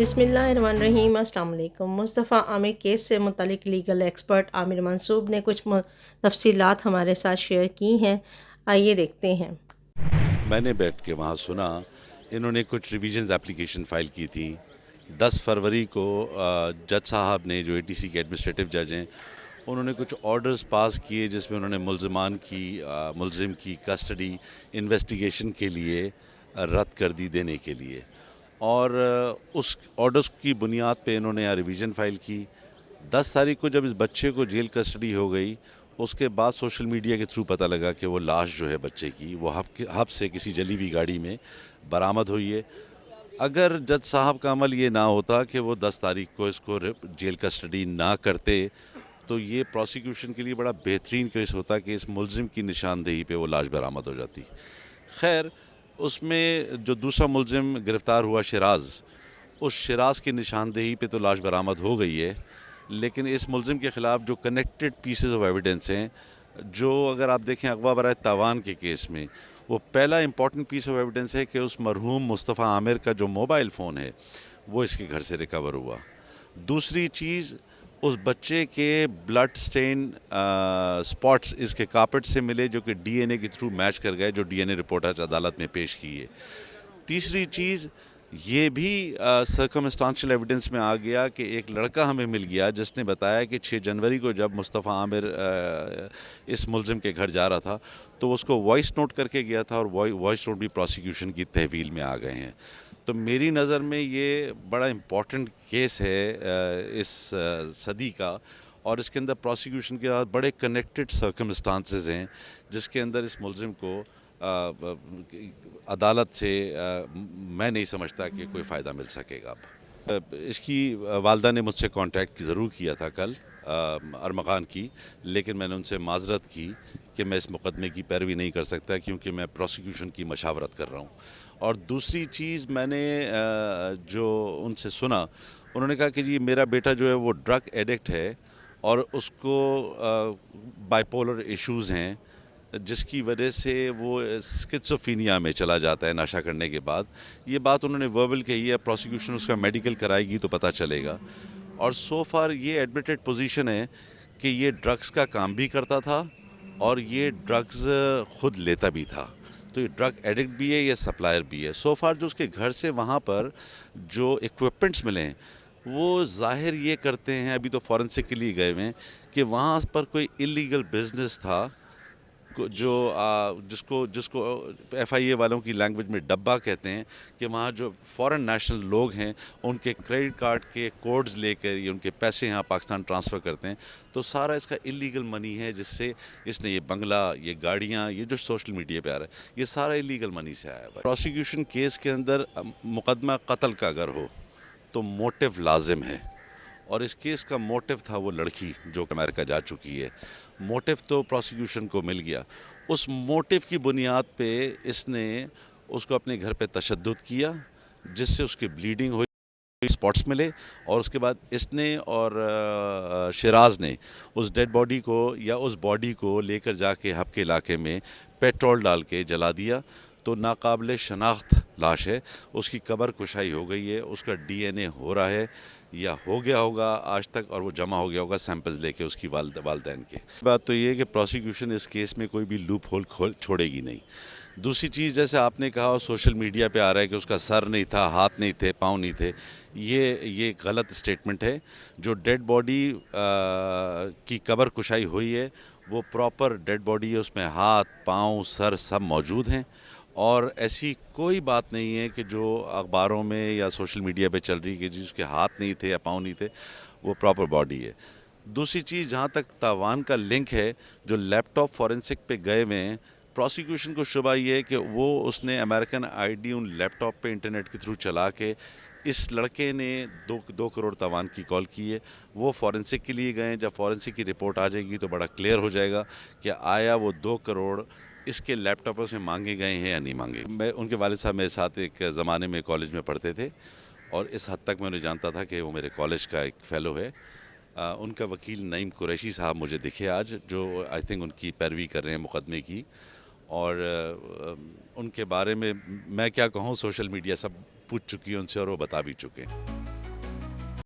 بسم اللہ الرحمن الرحیم۔ السلام علیکم۔ مصطفیٰ عامر کیس سے متعلق لیگل ایکسپرٹ عامر منصوب نے کچھ تفصیلات ہمارے ساتھ شیئر کی ہیں، آئیے دیکھتے ہیں۔ میں نے بیٹھ کے وہاں سنا، انہوں نے کچھ ریویژنز اپلیکیشن فائل کی تھی 10 فروری کو۔ جج صاحب نے، جو ATC کے ایڈمنسٹریٹو جج ہیں، انہوں نے کچھ آرڈرز پاس کیے جس میں انہوں نے ملزم کی کسٹڈی انویسٹیگیشن کے لیے رد کر دی دینے کے لیے، اور اس آرڈرز کی بنیاد پہ انہوں نے ریویژن فائل کی۔ 10 تاریخ کو جب اس بچے کو جیل کسٹڈی ہو گئی، اس کے بعد سوشل میڈیا کے تھرو پتہ لگا کہ وہ لاش جو ہے بچے کی وہ ہب سے کسی جلی ہوئی گاڑی میں برآمد ہوئی ہے۔ اگر جج صاحب کا عمل یہ نہ ہوتا کہ وہ 10 تاریخ کو اس کو جیل کسٹڈی نہ کرتے، تو یہ پروسیکیوشن کے لیے بڑا بہترین کیس ہوتا کہ اس ملزم کی نشاندہی پہ وہ لاش برآمد ہو جاتی۔ خیر، اس میں جو دوسرا ملزم گرفتار ہوا اس شراز کی نشاندہی پہ تو لاش برآمد ہو گئی ہے، لیکن اس ملزم کے خلاف جو کنیکٹڈ پیسز آف ایویڈنس ہیں، جو اگر آپ دیکھیں اغوا برائے تاوان کے کیس میں، وہ پہلا امپورٹنٹ پیس آف ایویڈنس ہے کہ اس مرحوم مصطفیٰ عامر کا جو موبائل فون ہے وہ اس کے گھر سے ریکور ہوا۔ دوسری چیز، اس بچے کے بلڈ سٹین سپاٹس اس کے کارپٹ سے ملے، جو کہ DNA کے تھرو میچ کر گئے، جو DNA رپورٹ آج عدالت میں پیش کی ہے۔ تیسری چیز یہ بھی سرکمسٹانشل ایویڈنس میں آ گیا کہ ایک لڑکا ہمیں مل گیا جس نے بتایا کہ 6 جنوری کو جب مصطفیٰ عامر اس ملزم کے گھر جا رہا تھا تو وہ اس کو وائس نوٹ کر کے گیا تھا، اور وائس نوٹ بھی پروسیکیوشن کی تحویل میں آ گئے ہیں۔ تو میری نظر میں یہ بڑا امپورٹنٹ کیس ہے اس صدی کا، اور اس کے اندر پروسیکیوشن کے بعد بڑے کنیکٹڈ سرکمسٹانسز ہیں جس کے اندر اس ملزم کو عدالت سے میں نہیں سمجھتا کہ کوئی فائدہ مل سکے گا۔ اب اس کی والدہ نے مجھ سے کانٹیکٹ ضرور کیا تھا کل، ارمغان کی، لیکن میں نے ان سے معذرت کی کہ میں اس مقدمے کی پیروی نہیں کر سکتا کیونکہ میں پروسیکیوشن کی مشاورت کر رہا ہوں۔ اور دوسری چیز میں نے جو ان سے سنا، انہوں نے کہا کہ جی میرا بیٹا جو ہے وہ ڈرگ ایڈکٹ ہے اور اس کو بائیپولر ایشوز ہیں، جس کی وجہ سے وہ اسکیزوفرینیا میں چلا جاتا ہے نشہ کرنے کے بعد۔ یہ بات انہوں نے وربل کہی ہے، پروسیکیوشن اس کا میڈیکل کرائے گی تو پتہ چلے گا۔ اور سو فار یہ ایڈمیٹڈ پوزیشن ہے کہ یہ ڈرگز کا کام بھی کرتا تھا اور یہ ڈرگز خود لیتا بھی تھا، تو یہ ڈرگ ایڈکٹ بھی ہے، یہ سپلائر بھی ہے۔ سو فار جو اس کے گھر سے وہاں پر جو ایکوپمنٹس ملے ہیں وہ ظاہر یہ کرتے ہیں، ابھی تو فورنسک کے لیے گئے ہوئے ہیں، کہ وہاں پر کوئی انلیگل بزنس تھا، جو جس کو FIA والوں کی لینگویج میں ڈبہ کہتے ہیں، کہ وہاں جو فورن نیشنل لوگ ہیں ان کے کریڈٹ کارڈ کے کوڈز لے کر یہ ان کے پیسے یہاں پاکستان ٹرانسفر کرتے ہیں، تو سارا اس کا انلیگل منی ہے، جس سے اس نے یہ بنگلہ، یہ گاڑیاں، یہ جو سوشل میڈیا پہ آ رہا ہے، یہ سارا انلیگل منی سے آیا ہے۔ پروسیکیوشن کیس کے اندر مقدمہ قتل کا اگر ہو تو موٹیو لازم ہے، اور اس کیس کا موٹیو تھا وہ لڑکی جو امریکہ جا چکی ہے۔ موٹیو تو پروسیکیوشن کو مل گیا، اس موٹیو کی بنیاد پہ اس نے اس کو اپنے گھر پہ تشدد کیا، جس سے اس کی بلیڈنگ ہوئی، سپاٹس ملے، اور اس کے بعد اس نے اور شراز نے اس ڈیڈ باڈی کو یا اس باڈی کو لے کر جا کے ہب کے علاقے میں پیٹرول ڈال کے جلا دیا۔ تو ناقابل شناخت لاش ہے، اس کی قبر کشائی ہو گئی ہے، اس کا DNA ہو رہا ہے یا ہو گیا ہوگا آج تک، اور وہ جمع ہو گیا ہوگا سیمپلز لے کے اس کی والدین کے۔ بات تو یہ ہے کہ پروسیکیوشن اس کیس میں کوئی بھی لوپ ہول چھوڑے گی نہیں۔ دوسری چیز، جیسے آپ نے کہا سوشل میڈیا پہ آ رہا ہے کہ اس کا سر نہیں تھا، ہاتھ نہیں تھے، پاؤں نہیں تھے، یہ غلط اسٹیٹمنٹ ہے۔ جو ڈیڈ باڈی کی قبر کشائی ہوئی ہے وہ پراپر ڈیڈ باڈی ہے، اس میں ہاتھ، پاؤں، سر سب موجود ہیں، اور ایسی کوئی بات نہیں ہے کہ جو اخباروں میں یا سوشل میڈیا پہ چل رہی کہ جس کے ہاتھ نہیں تھے یا پاؤں نہیں تھے، وہ پراپر باڈی ہے۔ دوسری چیز، جہاں تک تاوان کا لنک ہے، جو لیپ ٹاپ فورنسک پہ گئے ہوئے ہیں، پروسیکیوشن کو شبہ یہ ہے کہ اس نے امریکن ID ان لیپ ٹاپ پہ انٹرنیٹ کے تھرو چلا کے اس لڑکے نے 2 کروڑ تاوان کی کال کی ہے۔ وہ فورنسک کے لیے گئے ہیں، جب فورنسک کی رپورٹ آ جائے گی تو بڑا کلیئر ہو جائے گا کہ آیا وہ 2 کروڑ اس کے لیپ ٹاپوں سے مانگے گئے ہیں یا نہیں مانگے۔ ان کے والد صاحب میرے ساتھ ایک زمانے میں کالج میں پڑھتے تھے، اور اس حد تک میں انہیں جانتا تھا کہ وہ میرے کالج کا ایک فیلو ہے۔ ان کا وکیل نعیم قریشی صاحب مجھے دکھے آج، جو آئی تھنک ان کی پیروی کر رہے ہیں مقدمے کی، اور ان کے بارے میں کیا کہوں، سوشل میڈیا سب پوچھ چکی ہے ان سے اور وہ بتا بھی چکے ہیں۔